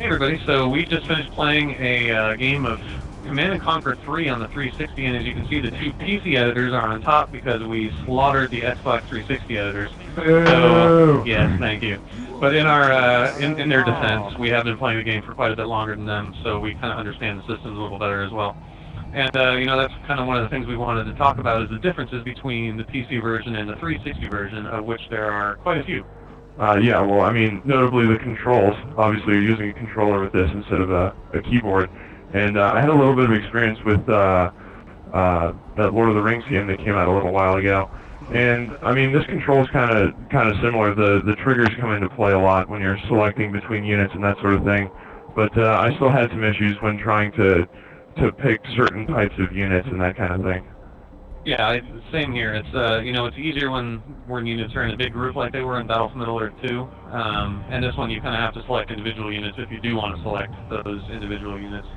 everybody. So we just finished playing a game of Command and Conquer 3 on the 360, and as you can see, the two PC editors are on top because we slaughtered the Xbox 360 editors. So yes, thank you. But in our in their defense, we have been playing the game for quite a bit longer than them, so we kind of understand the systems a little better as well. And you know, that's kind of one of the things we wanted to talk about is the differences between the PC version and the 360 version, of which there are quite a few. Yeah, well, I mean, notably the controls. Obviously, you're using a controller with this instead of a keyboard. And I had a little bit of experience with that Lord of the Rings game that came out a little while ago. And I mean, this control is kind of similar. The triggers come into play a lot when you're selecting between units and that sort of thing. But I still had some issues when trying to pick certain types of units and that kind of thing. Yeah, same here. It's you know, it's easier when units are in a big group like they were in Battlefield Middle Earth 2. And this one you kind of have to select individual units if you do want to select those individual units.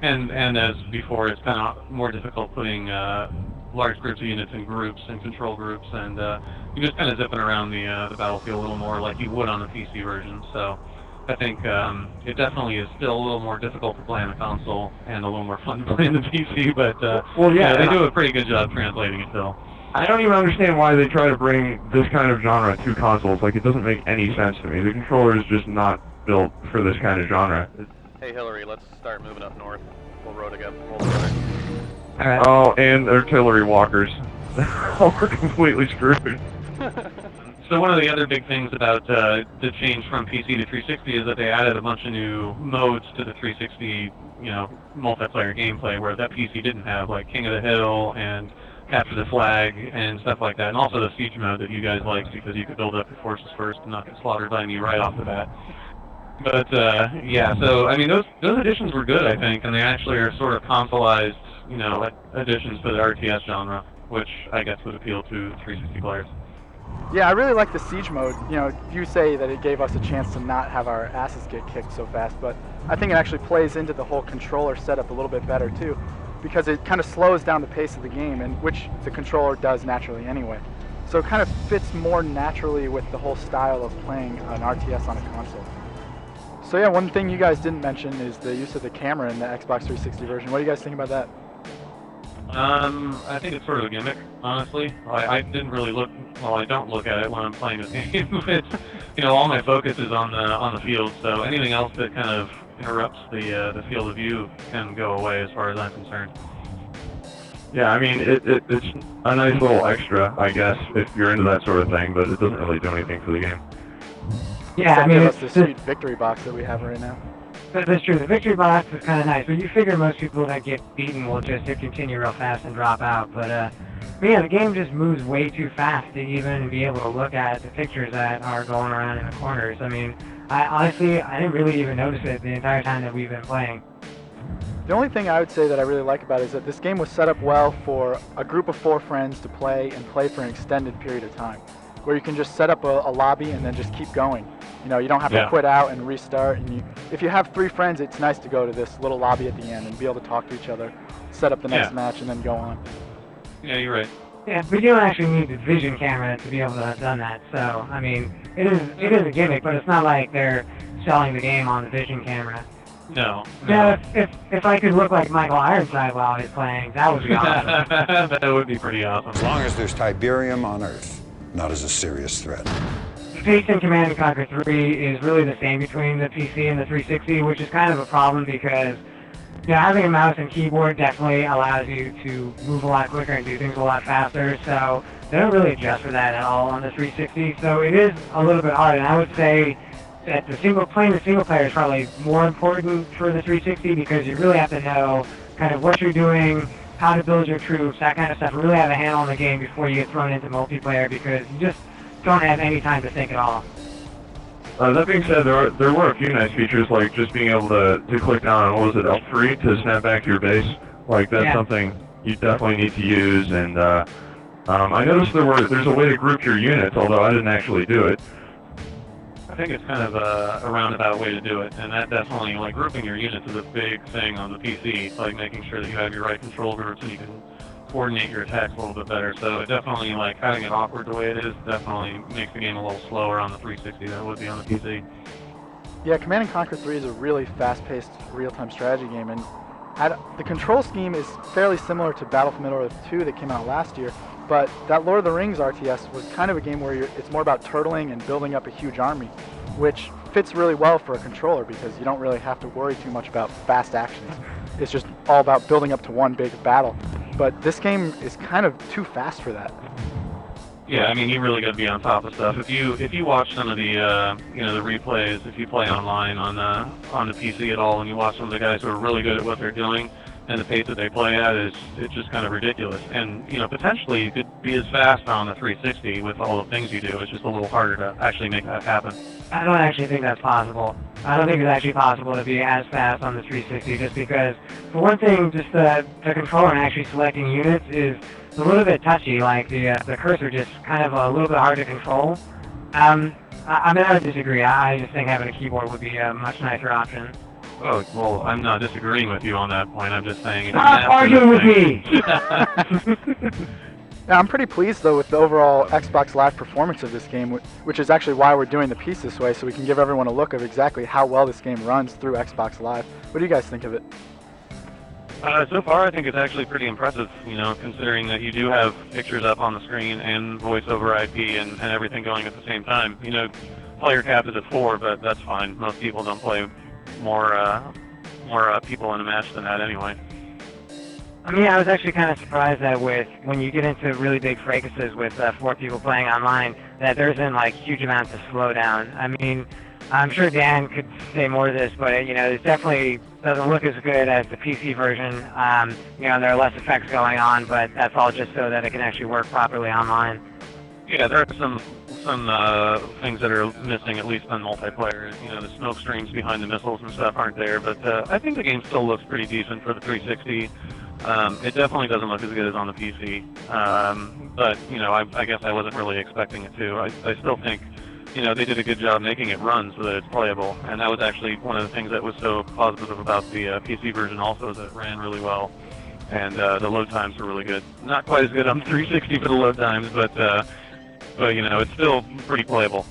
And as before, it's kind of more difficult putting large groups of units in groups and control groups, and you're just kind of zipping around the battlefield a little more like you would on the PC version. So I think it definitely is still a little more difficult to play on the console and a little more fun to play on the PC, but well, yeah, they do a pretty good job translating it still. I don't even understand why they try to bring this kind of genre to consoles. Like, it doesn't make any sense to me. The controller is just not built for this kind of genre. Hey Hillary, let's start moving up north. We'll roll together. Alright. Oh, and artillery walkers. We're completely screwed. So one of the other big things about the change from PC to 360 is that they added a bunch of new modes to the 360, you know, multiplayer gameplay, where that PC didn't have, like King of the Hill and Capture the Flag and stuff like that, and also the siege mode that you guys liked because you could build up your forces first and not get slaughtered by me right off the bat. But yeah, so I mean those additions were good, I think, and they actually are sort of consoleized, you know, additions to the RTS genre, which I guess would appeal to 360 players. Yeah, I really like the siege mode. You know, you say that it gave us a chance to not have our asses get kicked so fast, but I think it actually plays into the whole controller setup a little bit better too, because it kind of slows down the pace of the game, and which the controller does naturally anyway. So it kind of fits more naturally with the whole style of playing an RTS on a console. So yeah, one thing you guys didn't mention is the use of the camera in the Xbox 360 version. What do you guys think about that? I think it's sort of a gimmick, honestly. I didn't really look, well, I don't look at it when I'm playing this game. It's, you know, all my focus is on the field, so anything else that kind of interrupts the field of view can go away as far as I'm concerned. Yeah, I mean, it's a nice little extra, I guess, if you're into that sort of thing, but it doesn't really do anything for the game. Yeah, I mean, it's the sweet victory box that we have right now. That's true. The victory box is kind of nice, but you figure most people that get beaten will just hit continue real fast and drop out. But yeah, the game just moves way too fast to even be able to look at the pictures that are going around in the corners. I mean, I didn't really even notice it the entire time that we've been playing. The only thing I would say that I really like about it is that this game was set up well for a group of 4 friends to play and play for an extended period of time, where you can just set up a lobby and then just keep going. You know, you don't have to quit out and restart. And if you have 3 friends, it's nice to go to this little lobby at the end and be able to talk to each other, set up the next match, and then go on. Yeah, you're right. Yeah, but you don't actually need the vision camera to be able to have done that. So, I mean, it is a gimmick, but it's not like they're selling the game on the vision camera. No. Yeah, if I could look like Michael Ironside while he's playing, that would be awesome. That would be pretty awesome. As long as there's Tiberium on Earth, not as a serious threat. The pace in Command & Conquer 3 is really the same between the PC and the 360, which is kind of a problem because, you know, having a mouse and keyboard definitely allows you to move a lot quicker and do things a lot faster, so they don't really adjust for that at all on the 360, so it is a little bit hard, and I would say that playing the single player is probably more important for the 360 because you really have to know kind of what you're doing, how to build your troops, that kind of stuff, really have a handle on the game before you get thrown into multiplayer because you just don't have any time to think at all. That being said, there were a few nice features, like just being able to click down on, what was it, L3 to snap back to your base. Like, that's something you definitely need to use, and I noticed there's a way to group your units, although I didn't actually do it. I think it's kind of a roundabout way to do it, and that definitely, like, grouping your units is a big thing on the PC, like making sure that you have your right control groups and you can coordinate your attacks a little bit better. So it definitely, like, having it awkward the way it is definitely makes the game a little slower on the 360 than it would be on the PC. Yeah, Command & Conquer 3 is a really fast-paced real-time strategy game, and the control scheme is fairly similar to Battle for Middle-earth 2 that came out last year, but that Lord of the Rings RTS was kind of a game where it's more about turtling and building up a huge army, which fits really well for a controller because you don't really have to worry too much about fast actions. It's just all about building up to one big battle. But this game is kind of too fast for that. Yeah, I mean, you really got to be on top of stuff. If you watch some of the the replays, if you play online on the PC at all, and you watch some of the guys who are really good at what they're doing, and the pace that they play at it's just kind of ridiculous. And potentially you could be as fast on the 360 with all the things you do. It's just a little harder to actually make that happen. I don't actually think that's possible. I don't think it's actually possible to be as fast on the 360 just because, for one thing, just the controller and actually selecting units is a little bit touchy. Like the cursor just kind of a little bit hard to control. I mean, I would disagree. I just think having a keyboard would be a much nicer option. Oh, well, I'm not disagreeing with you on that point. I'm just saying... Stop arguing with me! Yeah, I'm pretty pleased, though, with the overall Xbox Live performance of this game, which is actually why we're doing the piece this way, so we can give everyone a look of exactly how well this game runs through Xbox Live. What do you guys think of it? So far, I think it's actually pretty impressive, considering that you do have pictures up on the screen and voice over IP and everything going at the same time. Player cap is at 4, but that's fine. Most people don't play more people in a match than that anyway. I mean, I was actually kind of surprised that when you get into really big fracases with 4 people playing online, that there isn't like huge amounts of slowdown. I mean, I'm sure Dan could say more to this, but it definitely doesn't look as good as the PC version. There are less effects going on, but that's all just so that it can actually work properly online. Yeah, there are some things that are missing, at least on multiplayer. The smoke streams behind the missiles and stuff aren't there, but I think the game still looks pretty decent for the 360. It definitely doesn't look as good as on the PC, but I guess I wasn't really expecting it to. I still think they did a good job making it run so that it's playable, and that was actually one of the things that was so positive about the PC version also, is that it ran really well, and the load times were really good. Not quite as good on the 360 for the load times, but it's still pretty playable.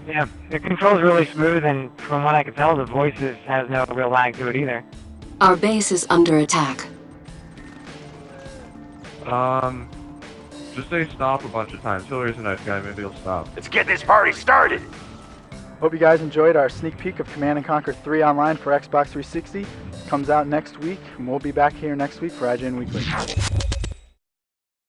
Yeah, the control's really smooth, and from what I can tell, the voices has no real lag to it either. Our base is under attack. Just say stop a bunch of times. Hillary's a nice guy, maybe he'll stop. Let's get this party started! Hope you guys enjoyed our sneak peek of Command & Conquer 3 online for Xbox 360. Comes out next week, and we'll be back here next week for IGN Weekly.